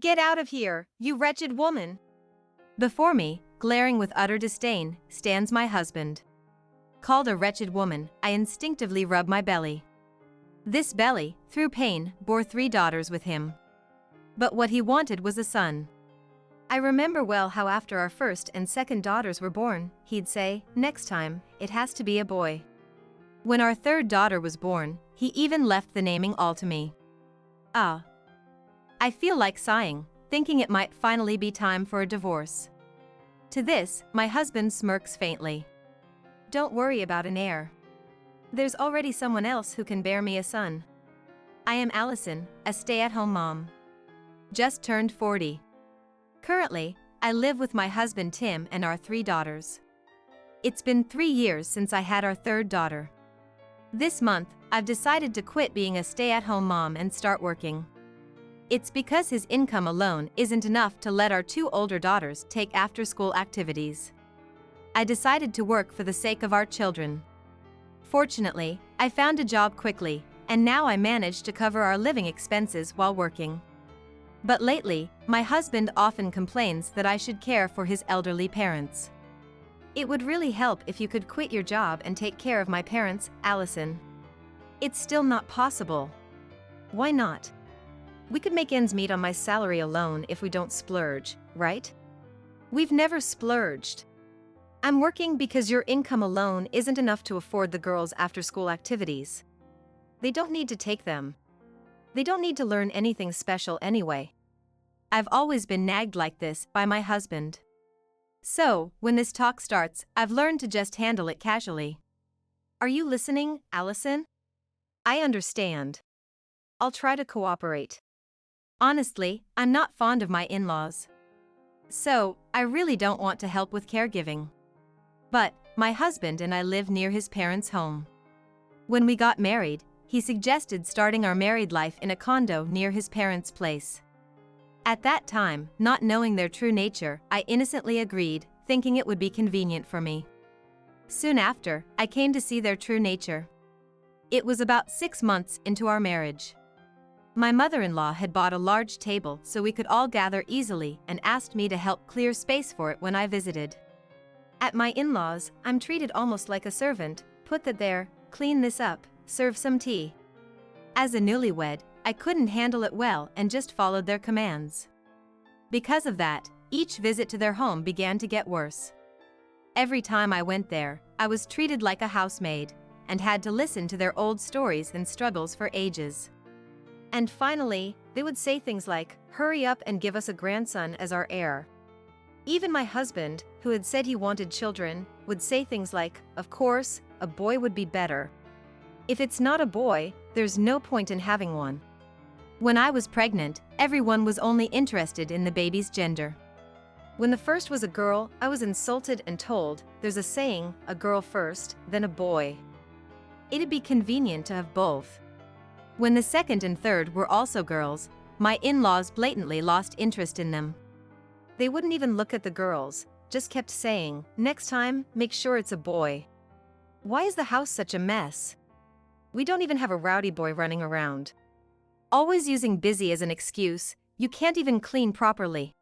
Get out of here, you wretched woman! Before me, glaring with utter disdain, stands my husband. Called a wretched woman, I instinctively rub my belly. This belly, through pain, bore 3 daughters with him. But what he wanted was a son. I remember well how after our first and second daughters were born, he'd say, "Next time, it has to be a boy." When our 3rd daughter was born, he even left the naming all to me. Ah. I feel like sighing, thinking it might finally be time for a divorce. To this, my husband smirks faintly. Don't worry about an heir. There's already someone else who can bear me a son. I am Allison, a stay-at-home mom. Just turned 40. Currently, I live with my husband Tim and our 3 daughters. It's been 3 years since I had our 3rd daughter. This month, I've decided to quit being a stay-at-home mom and start working. It's because his income alone isn't enough to let our 2 older daughters take after-school activities. I decided to work for the sake of our children. Fortunately, I found a job quickly, and now I manage to cover our living expenses while working. But lately, my husband often complains that I should care for his elderly parents. It would really help if you could quit your job and take care of my parents, Allison. It's still not possible. Why not? We could make ends meet on my salary alone if we don't splurge, right? We've never splurged. I'm working because your income alone isn't enough to afford the girls' after-school activities. They don't need to take them. They don't need to learn anything special anyway. I've always been nagged like this by my husband. So, when this talk starts, I've learned to just handle it casually. Are you listening, Allison? I understand. I'll try to cooperate. Honestly, I'm not fond of my in-laws. So, I really don't want to help with caregiving. But, my husband and I live near his parents' home. When we got married, he suggested starting our married life in a condo near his parents' place. At that time, not knowing their true nature, I innocently agreed, thinking it would be convenient for me. Soon after, I came to see their true nature. It was about 6 months into our marriage. My mother-in-law had bought a large table so we could all gather easily and asked me to help clear space for it when I visited. At my in-laws, I'm treated almost like a servant, put that there, clean this up, serve some tea. As a newlywed, I couldn't handle it well and just followed their commands. Because of that, each visit to their home began to get worse. Every time I went there, I was treated like a housemaid, and had to listen to their old stories and struggles for ages. And finally, they would say things like, "Hurry up and give us a grandson as our heir." Even my husband, who had said he wanted children, would say things like, "Of course, a boy would be better. If it's not a boy, there's no point in having one." When I was pregnant, everyone was only interested in the baby's gender. When the first was a girl, I was insulted and told, there's a saying, a girl first, then a boy. It'd be convenient to have both. When the second and third were also girls, my in-laws blatantly lost interest in them. They wouldn't even look at the girls, just kept saying, "Next time, make sure it's a boy." Why is the house such a mess? We don't even have a rowdy boy running around. Always using busy as an excuse, you can't even clean properly.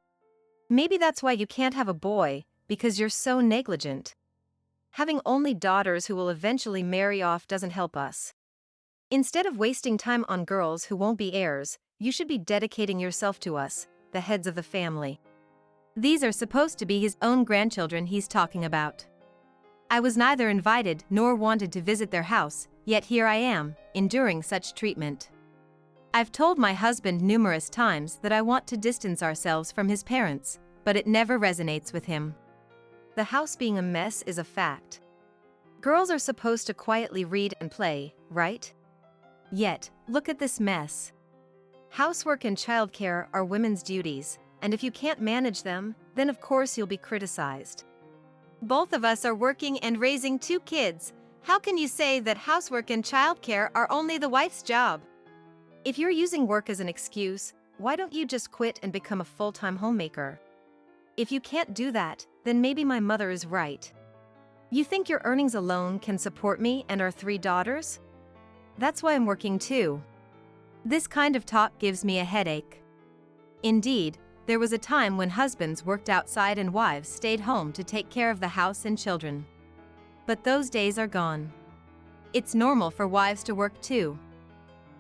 Maybe that's why you can't have a boy, because you're so negligent. Having only daughters who will eventually marry off doesn't help us. Instead of wasting time on girls who won't be heirs, you should be dedicating yourself to us, the heads of the family. These are supposed to be his own grandchildren he's talking about. I was neither invited nor wanted to visit their house, yet here I am, enduring such treatment. I've told my husband numerous times that I want to distance ourselves from his parents, but it never resonates with him. The house being a mess is a fact. Girls are supposed to quietly read and play, right? Yet, look at this mess. Housework and childcare are women's duties, and if you can't manage them, then of course you'll be criticized. Both of us are working and raising 2 kids. How can you say that housework and childcare are only the wife's job? If you're using work as an excuse, why don't you just quit and become a full-time homemaker? If you can't do that, then maybe my mother is right. You think your earnings alone can support me and our 3 daughters? That's why I'm working too. This kind of talk gives me a headache. Indeed, there was a time when husbands worked outside and wives stayed home to take care of the house and children. But those days are gone. It's normal for wives to work too.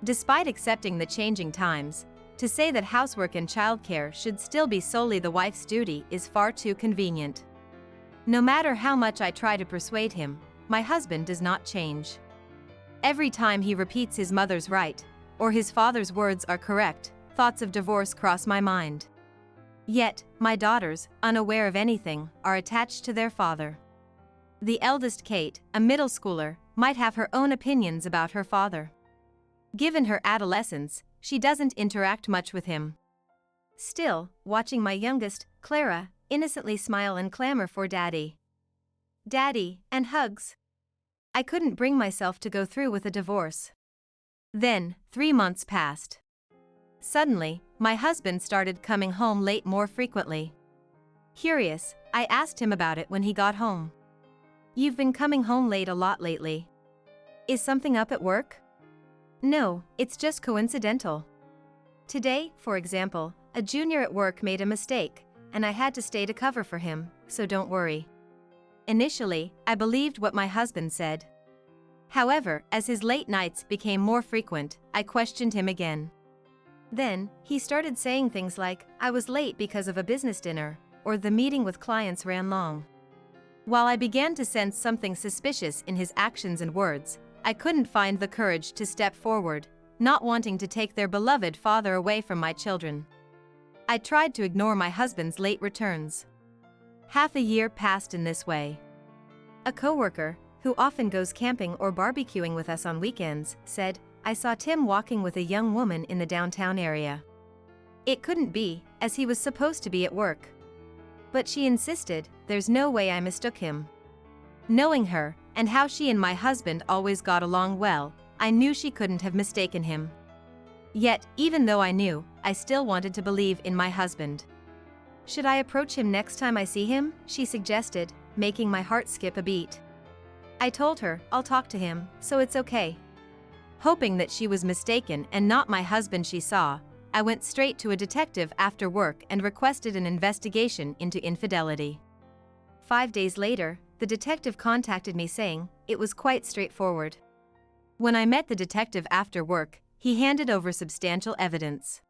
Despite accepting the changing times, to say that housework and childcare should still be solely the wife's duty is far too convenient. No matter how much I try to persuade him, my husband does not change. Every time he repeats his mother's right, or his father's words are correct, thoughts of divorce cross my mind. Yet, my daughters, unaware of anything, are attached to their father. The eldest, Kate, a middle schooler, might have her own opinions about her father. Given her adolescence, she doesn't interact much with him. Still, watching my youngest, Clara, innocently smile and clamor for daddy. Daddy, and hugs. I couldn't bring myself to go through with a divorce. Then, 3 months passed. Suddenly, my husband started coming home late more frequently. Curious, I asked him about it when he got home. You've been coming home late a lot lately. Is something up at work? No, it's just coincidental. Today, for example, a junior at work made a mistake, and I had to stay to cover for him, so don't worry. Initially, I believed what my husband said. However, as his late nights became more frequent, I questioned him again. Then, he started saying things like, I was late because of a business dinner, or the meeting with clients ran long. While I began to sense something suspicious in his actions and words, I couldn't find the courage to step forward, not wanting to take their beloved father away from my children. I tried to ignore my husband's late returns. Half a year passed in this way. A coworker, who often goes camping or barbecuing with us on weekends, said, I saw Tim walking with a young woman in the downtown area. It couldn't be, as he was supposed to be at work. But she insisted, there's no way I mistook him. Knowing her, and how she and my husband always got along well, I knew she couldn't have mistaken him. Yet, even though I knew, I still wanted to believe in my husband. Should I approach him next time I see him? She suggested, making my heart skip a beat. I told her, I'll talk to him, so it's okay. Hoping that she was mistaken and not my husband she saw, I went straight to a detective after work and requested an investigation into infidelity. 5 days later, the detective contacted me saying, it was quite straightforward. When I met the detective after work, he handed over substantial evidence.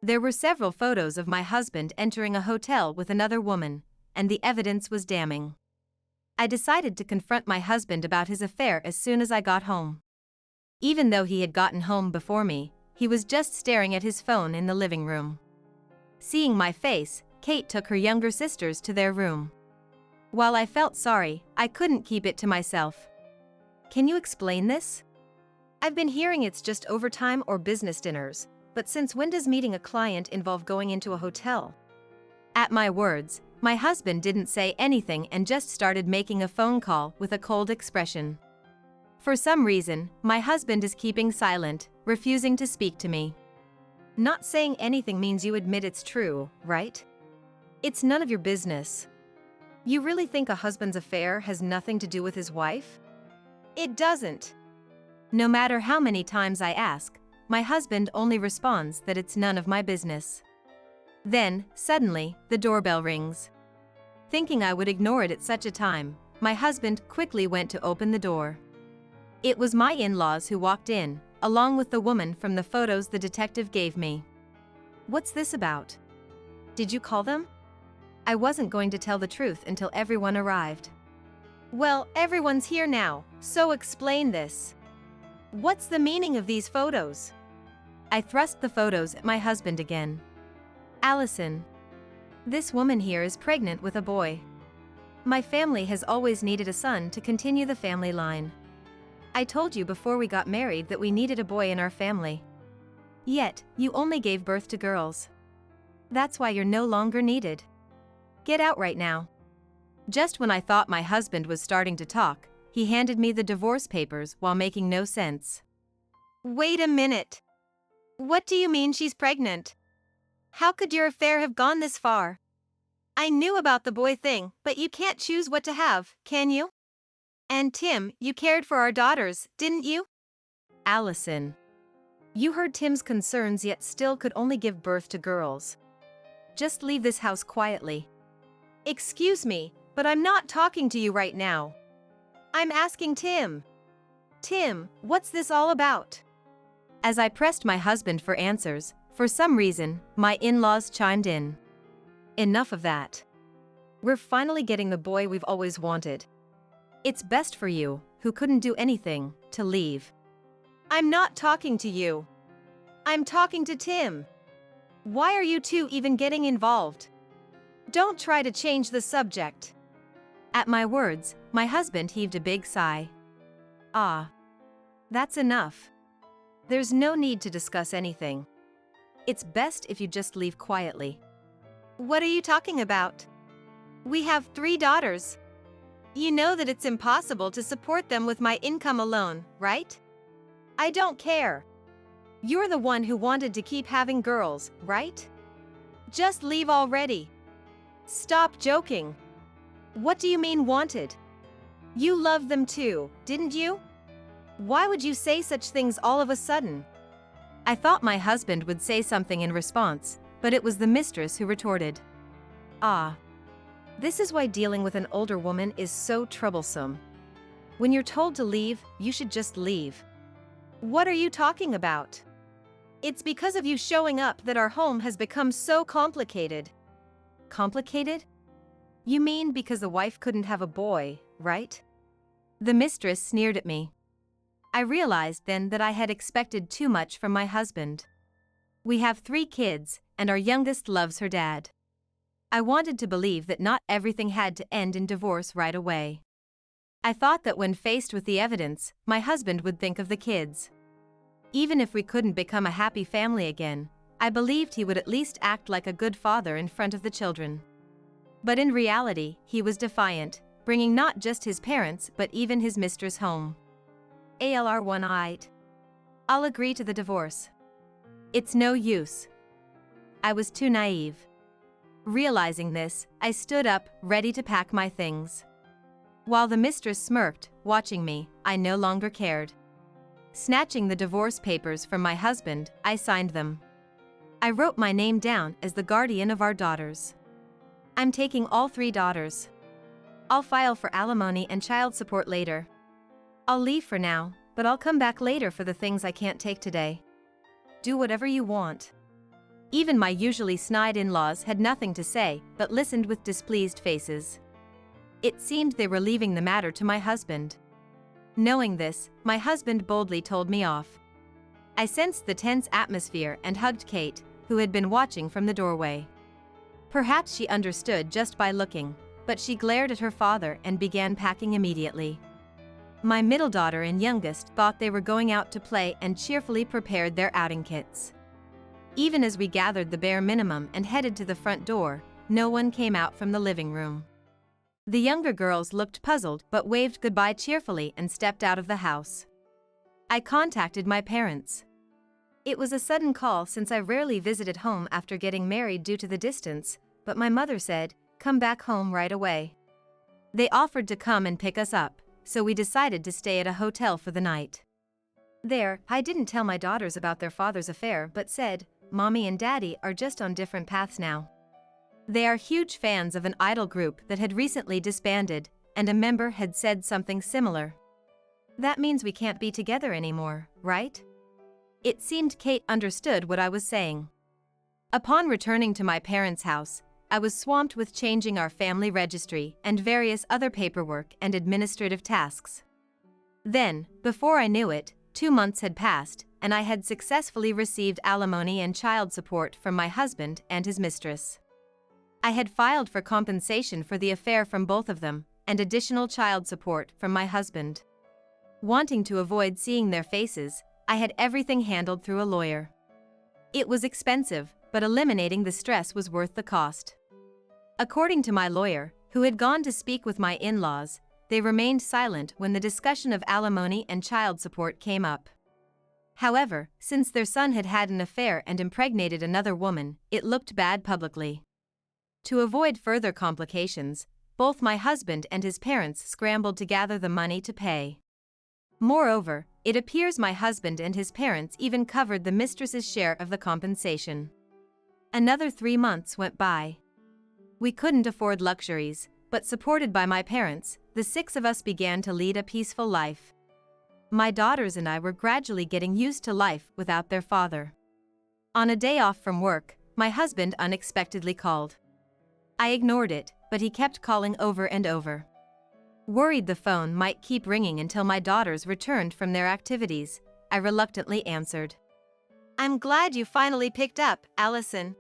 There were several photos of my husband entering a hotel with another woman, and the evidence was damning. I decided to confront my husband about his affair as soon as I got home. Even though he had gotten home before me, he was just staring at his phone in the living room. Seeing my face, Kate took her younger sisters to their room. While I felt sorry, I couldn't keep it to myself. Can you explain this? I've been hearing it's just overtime or business dinners, but since when does meeting a client involve going into a hotel? At my words, my husband didn't say anything and just started making a phone call with a cold expression. For some reason, my husband is keeping silent, refusing to speak to me. Not saying anything means you admit it's true, right? It's none of your business. You really think a husband's affair has nothing to do with his wife? It doesn't. No matter how many times I ask, my husband only responds that it's none of my business. Then, suddenly, the doorbell rings. Thinking I would ignore it at such a time, my husband quickly went to open the door. It was my in-laws who walked in, along with the woman from the photos the detective gave me. What's this about? Did you call them? I wasn't going to tell the truth until everyone arrived. Well, everyone's here now, so explain this. What's the meaning of these photos? I thrust the photos at my husband again. Allison. This woman here is pregnant with a boy. My family has always needed a son to continue the family line. I told you before we got married that we needed a boy in our family. Yet, you only gave birth to girls. That's why you're no longer needed. Get out right now. Just when I thought my husband was starting to talk, he handed me the divorce papers while making no sense. Wait a minute. What do you mean she's pregnant? How could your affair have gone this far? I knew about the boy thing, but you can't choose what to have, can you? And Tim, you cared for our daughters, didn't you? Allison. You heard Tim's concerns yet still could only give birth to girls. Just leave this house quietly. Excuse me, but I'm not talking to you right now. I'm asking Tim. Tim, what's this all about? As I pressed my husband for answers, for some reason, my in-laws chimed in. Enough of that. We're finally getting the boy we've always wanted. It's best for you, who couldn't do anything, to leave. I'm not talking to you. I'm talking to Tim. Why are you two even getting involved? Don't try to change the subject. At my words, my husband heaved a big sigh. Ah. That's enough. There's no need to discuss anything. It's best if you just leave quietly. What are you talking about? We have 3 daughters. You know that it's impossible to support them with my income alone, right? I don't care. You're the one who wanted to keep having girls, right? Just leave already. Stop joking. What do you mean wanted? You loved them too, didn't you? Why would you say such things all of a sudden? I thought my husband would say something in response, but it was the mistress who retorted. Ah. This is why dealing with an older woman is so troublesome. When you're told to leave, you should just leave. What are you talking about? It's because of you showing up that our home has become so complicated. Complicated? You mean because the wife couldn't have a boy, right? The mistress sneered at me. I realized then that I had expected too much from my husband. We have 3 kids, and our youngest loves her dad. I wanted to believe that not everything had to end in divorce right away. I thought that when faced with the evidence, my husband would think of the kids. Even if we couldn't become a happy family again, I believed he would at least act like a good father in front of the children. But in reality, he was defiant, bringing not just his parents but even his mistress home. ALR one-eyed. I'll agree to the divorce. It's no use. I was too naive. Realizing this, I stood up, ready to pack my things. While the mistress smirked, watching me, I no longer cared. Snatching the divorce papers from my husband, I signed them. I wrote my name down as the guardian of our daughters. I'm taking all 3 daughters. I'll file for alimony and child support later. I'll leave for now, but I'll come back later for the things I can't take today. Do whatever you want. Even my usually snide in-laws had nothing to say, but listened with displeased faces. It seemed they were leaving the matter to my husband. Knowing this, my husband boldly told me off. I sensed the tense atmosphere and hugged Kate, who had been watching from the doorway. Perhaps she understood just by looking, but she glared at her father and began packing immediately. My middle daughter and youngest thought they were going out to play and cheerfully prepared their outing kits. Even as we gathered the bare minimum and headed to the front door, no one came out from the living room. The younger girls looked puzzled but waved goodbye cheerfully and stepped out of the house. I contacted my parents. It was a sudden call since I rarely visited home after getting married due to the distance, but my mother said, "Come back home right away." They offered to come and pick us up, so we decided to stay at a hotel for the night. There, I didn't tell my daughters about their father's affair but said, "Mommy and Daddy are just on different paths now." They are huge fans of an idol group that had recently disbanded, and a member had said something similar. That means we can't be together anymore, right? It seemed Kate understood what I was saying. Upon returning to my parents' house, I was swamped with changing our family registry and various other paperwork and administrative tasks. Then, before I knew it, 2 months had passed, and I had successfully received alimony and child support from my husband and his mistress. I had filed for compensation for the affair from both of them, and additional child support from my husband. Wanting to avoid seeing their faces, I had everything handled through a lawyer. It was expensive, but eliminating the stress was worth the cost. According to my lawyer, who had gone to speak with my in-laws, they remained silent when the discussion of alimony and child support came up. However, since their son had had an affair and impregnated another woman, it looked bad publicly. To avoid further complications, both my husband and his parents scrambled to gather the money to pay. Moreover, it appears my husband and his parents even covered the mistress's share of the compensation. Another 3 months went by. We couldn't afford luxuries, but supported by my parents, the 6 of us began to lead a peaceful life. My daughters and I were gradually getting used to life without their father. On a day off from work, my husband unexpectedly called. I ignored it, but he kept calling over and over. Worried the phone might keep ringing until my daughters returned from their activities, I reluctantly answered. "I'm glad you finally picked up, Allison.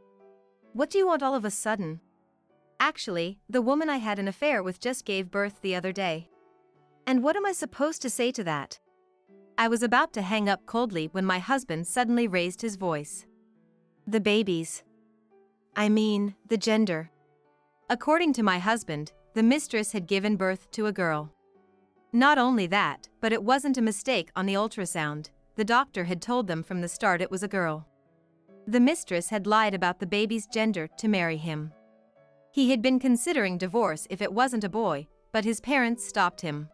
What do you want all of a sudden?" "Actually, the woman I had an affair with just gave birth the other day." "And what am I supposed to say to that?" I was about to hang up coldly when my husband suddenly raised his voice. "The babies. I mean, the gender." According to my husband, the mistress had given birth to a girl. Not only that, but it wasn't a mistake on the ultrasound. The doctor had told them from the start it was a girl. The mistress had lied about the baby's gender to marry him. He had been considering divorce if it wasn't a boy, but his parents stopped him.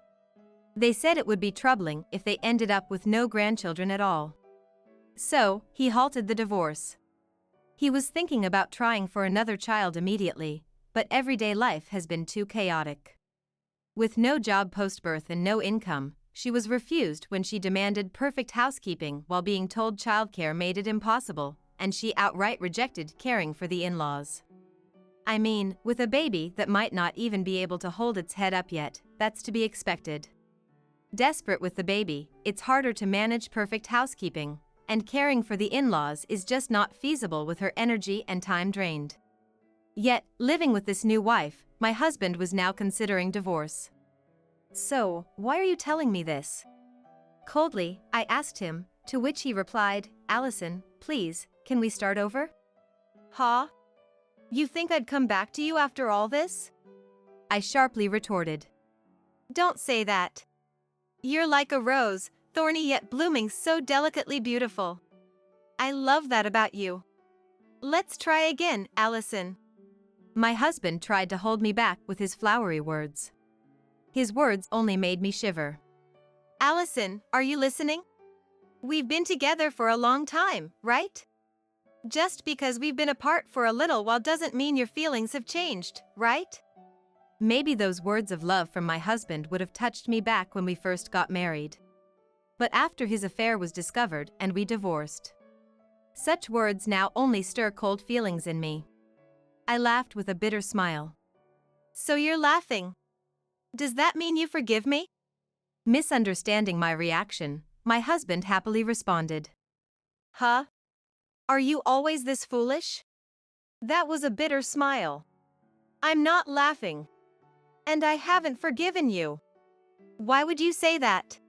They said it would be troubling if they ended up with no grandchildren at all. So, he halted the divorce. He was thinking about trying for another child immediately, but everyday life has been too chaotic. With no job post-birth and no income, she was refused when she demanded perfect housekeeping while being told childcare made it impossible, and she outright rejected caring for the in-laws. I mean, with a baby that might not even be able to hold its head up yet, that's to be expected. Desperate with the baby, it's harder to manage perfect housekeeping, and caring for the in-laws is just not feasible with her energy and time drained. Yet, living with this new wife, my husband was now considering divorce. "So, why are you telling me this?" Coldly, I asked him, to which he replied, "Allison, please, can we start over?" "Huh? You think I'd come back to you after all this?" I sharply retorted. "Don't say that. You're like a rose, thorny yet blooming so delicately beautiful. I love that about you. Let's try again, Allison." My husband tried to hold me back with his flowery words. His words only made me shiver. "Allison, are you listening? We've been together for a long time, right? Just because we've been apart for a little while doesn't mean your feelings have changed, right?" Maybe those words of love from my husband would have touched me back when we first got married. But after his affair was discovered and we divorced, such words now only stir cold feelings in me. I laughed with a bitter smile. "So you're laughing? Does that mean you forgive me?" Misunderstanding my reaction, my husband happily responded. "Huh? Are you always this foolish?" That was a bitter smile. "I'm not laughing. And I haven't forgiven you." "Why would you say that?"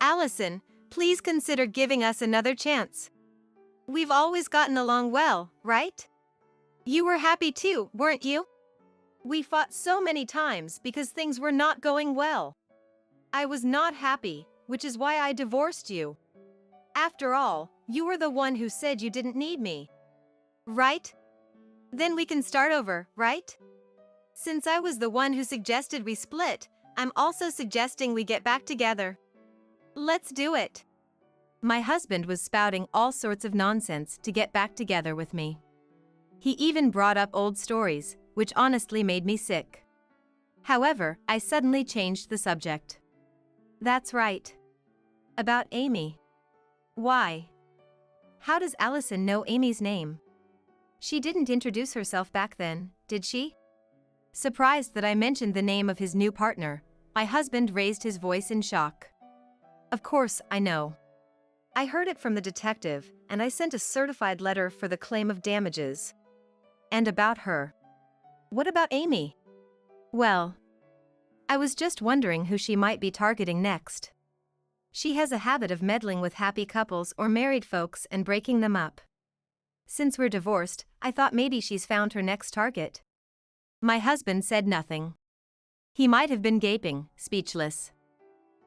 "Allison, please consider giving us another chance. We've always gotten along well, right? You were happy too, weren't you? We fought so many times because things were not going well. I was not happy, which is why I divorced you. After all, you were the one who said you didn't need me. Right? Then we can start over, right? Since I was the one who suggested we split, I'm also suggesting we get back together. Let's do it." My husband was spouting all sorts of nonsense to get back together with me. He even brought up old stories, which honestly made me sick. However, I suddenly changed the subject. "That's right. About Amy. Why? How does Allison know Amy's name? She didn't introduce herself back then, did she?" Surprised that I mentioned the name of his new partner, my husband raised his voice in shock. "Of course, I know. I heard it from the detective, and I sent a certified letter for the claim of damages. And about her. What about Amy?" "Well, I was just wondering who she might be targeting next. She has a habit of meddling with happy couples or married folks and breaking them up. Since we're divorced, I thought maybe she's found her next target." My husband said nothing. He might have been gaping, speechless.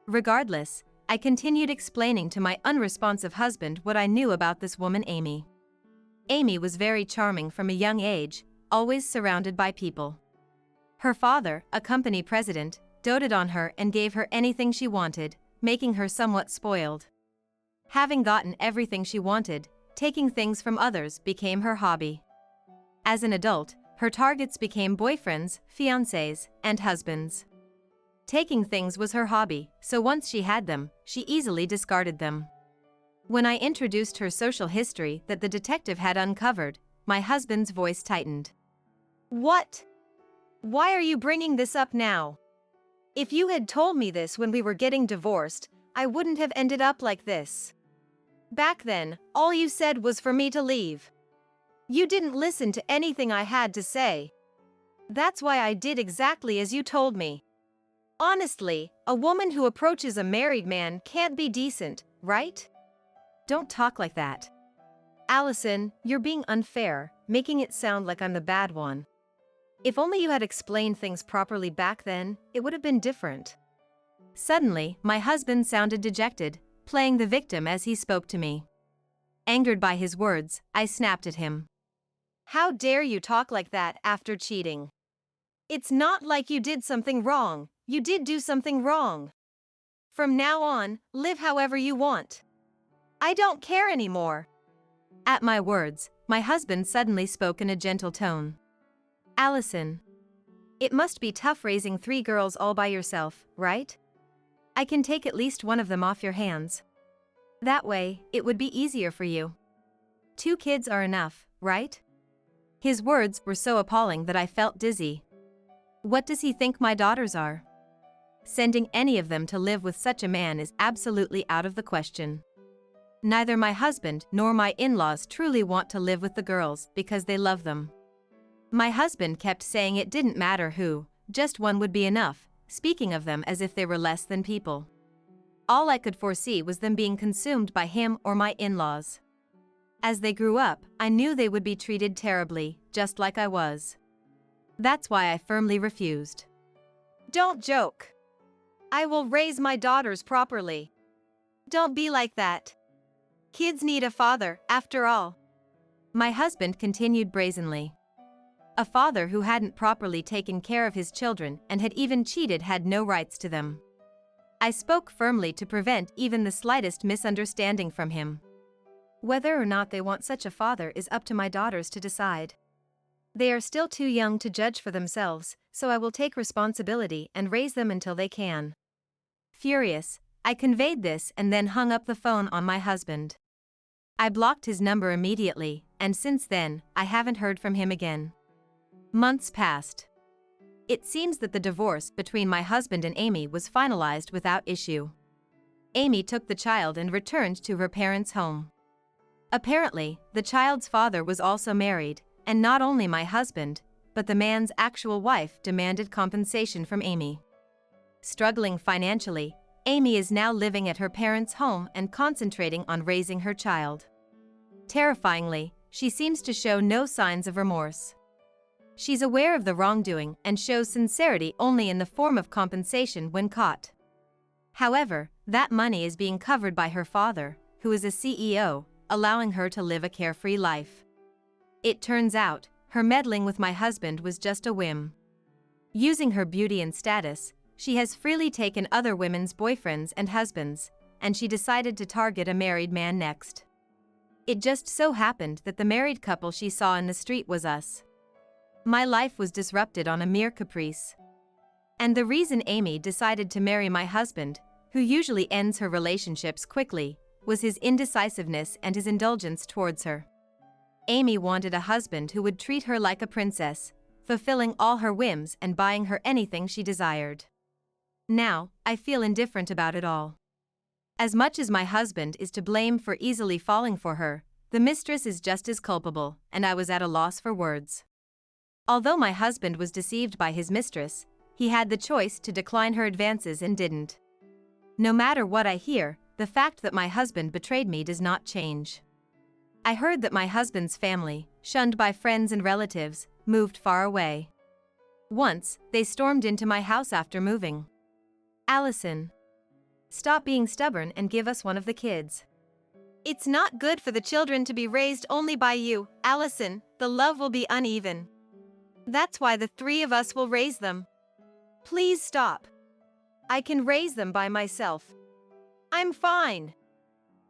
Regardless, I continued explaining to my unresponsive husband what I knew about this woman Amy. Amy was very charming from a young age, always surrounded by people. Her father, a company president, doted on her and gave her anything she wanted, making her somewhat spoiled. Having gotten everything she wanted, taking things from others became her hobby. As an adult, her targets became boyfriends, fiancés, and husbands. Taking things was her hobby, so once she had them, she easily discarded them. When I introduced her social history that the detective had uncovered, my husband's voice tightened. "What? Why are you bringing this up now? If you had told me this when we were getting divorced, I wouldn't have ended up like this. Back then, all you said was for me to leave. You didn't listen to anything I had to say. That's why I did exactly as you told me. Honestly, a woman who approaches a married man can't be decent, right?" "Don't talk like that. Allison, you're being unfair, making it sound like I'm the bad one. If only you had explained things properly back then, it would have been different." Suddenly, my husband sounded dejected, playing the victim as he spoke to me. Angered by his words, I snapped at him. "How dare you talk like that after cheating? It's not like you did something wrong, you did do something wrong. From now on, live however you want. I don't care anymore." At my words, my husband suddenly spoke in a gentle tone. "Allison, it must be tough raising 3 girls all by yourself, right? I can take at least one of them off your hands. That way, it would be easier for you. 2 kids are enough, right?" His words were so appalling that I felt dizzy. What does he think my daughters are? Sending any of them to live with such a man is absolutely out of the question. Neither my husband nor my in-laws truly want to live with the girls because they love them. My husband kept saying it didn't matter who, just one would be enough, speaking of them as if they were less than people. All I could foresee was them being consumed by him or my in-laws. As they grew up, I knew they would be treated terribly, just like I was. That's why I firmly refused. "Don't joke. I will raise my daughters properly. Don't be like that. Kids need a father, after all." My husband continued brazenly. A father who hadn't properly taken care of his children and had even cheated had no rights to them. I spoke firmly to prevent even the slightest misunderstanding from him. "Whether or not they want such a father is up to my daughters to decide. They are still too young to judge for themselves, so I will take responsibility and raise them until they can." Furious, I conveyed this and then hung up the phone on my husband. I blocked his number immediately, and since then, I haven't heard from him again. Months passed. It seems that the divorce between my husband and Amy was finalized without issue. Amy took the child and returned to her parents' home. Apparently, the child's father was also married, and not only my husband, but the man's actual wife demanded compensation from Amy. Struggling financially, Amy is now living at her parents' home and concentrating on raising her child. Terrifyingly, she seems to show no signs of remorse. She's aware of the wrongdoing and shows sincerity only in the form of compensation when caught. However, that money is being covered by her father, who is a CEO, allowing her to live a carefree life. It turns out, her meddling with my husband was just a whim. Using her beauty and status, she has freely taken other women's boyfriends and husbands, and she decided to target a married man next. It just so happened that the married couple she saw in the street was us. My life was disrupted on a mere caprice. And the reason Amy decided to marry my husband, who usually ends her relationships quickly, was his indecisiveness and his indulgence towards her. Amy wanted a husband who would treat her like a princess, fulfilling all her whims and buying her anything she desired. Now, I feel indifferent about it all. As much as my husband is to blame for easily falling for her, the mistress is just as culpable, and I was at a loss for words. Although my husband was deceived by his mistress, he had the choice to decline her advances and didn't. No matter what I hear, the fact that my husband betrayed me does not change. I heard that my husband's family, shunned by friends and relatives, moved far away. Once, they stormed into my house after moving. "Allison, stop being stubborn and give us one of the kids. It's not good for the children to be raised only by you, Allison, the love will be uneven. That's why the 3 of us will raise them. Please stop. I can raise them by myself." I'm fine.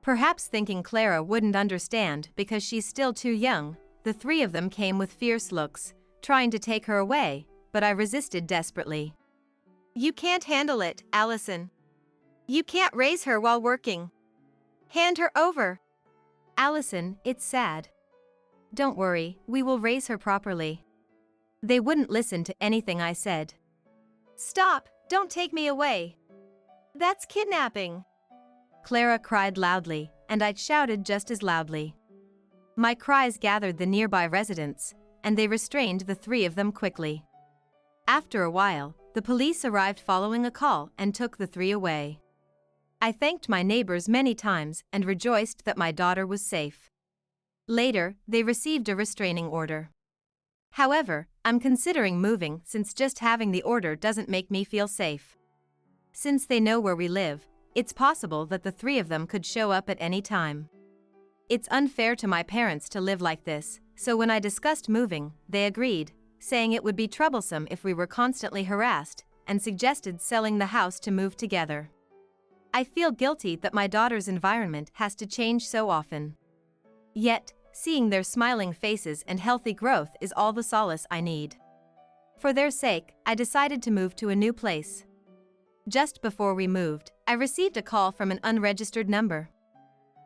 Perhaps thinking Clara wouldn't understand because she's still too young, the three of them came with fierce looks, trying to take her away, but I resisted desperately. You can't handle it, Allison. You can't raise her while working. Hand her over. Allison, it's sad. Don't worry, we will raise her properly. They wouldn't listen to anything I said. Stop, don't take me away. That's kidnapping. Clara cried loudly, and I shouted just as loudly. My cries gathered the nearby residents, and they restrained the three of them quickly. After a while, the police arrived following a call and took the three away. I thanked my neighbors many times and rejoiced that my daughter was safe. Later, they received a restraining order. However, I'm considering moving since just having the order doesn't make me feel safe. Since they know where we live, it's possible that the three of them could show up at any time. It's unfair to my parents to live like this, so when I discussed moving, they agreed, saying it would be troublesome if we were constantly harassed, and suggested selling the house to move together. I feel guilty that my daughter's environment has to change so often. Yet, seeing their smiling faces and healthy growth is all the solace I need. For their sake, I decided to move to a new place. Just before we moved, I received a call from an unregistered number.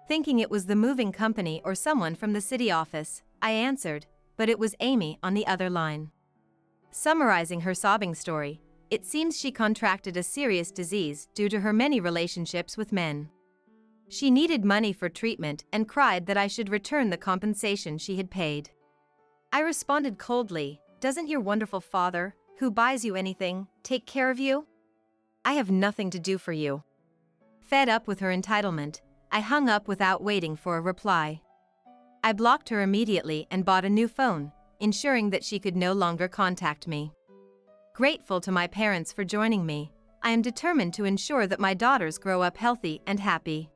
Thinking it was the moving company or someone from the city office, I answered, but it was Amy on the other line. Summarizing her sobbing story, it seems she contracted a serious disease due to her many relationships with men. She needed money for treatment and cried that I should return the compensation she had paid. I responded coldly, "Doesn't your wonderful father, who buys you anything, take care of you? I have nothing to do for you." Fed up with her entitlement, I hung up without waiting for a reply. I blocked her immediately and bought a new phone, ensuring that she could no longer contact me. Grateful to my parents for joining me, I am determined to ensure that my daughters grow up healthy and happy.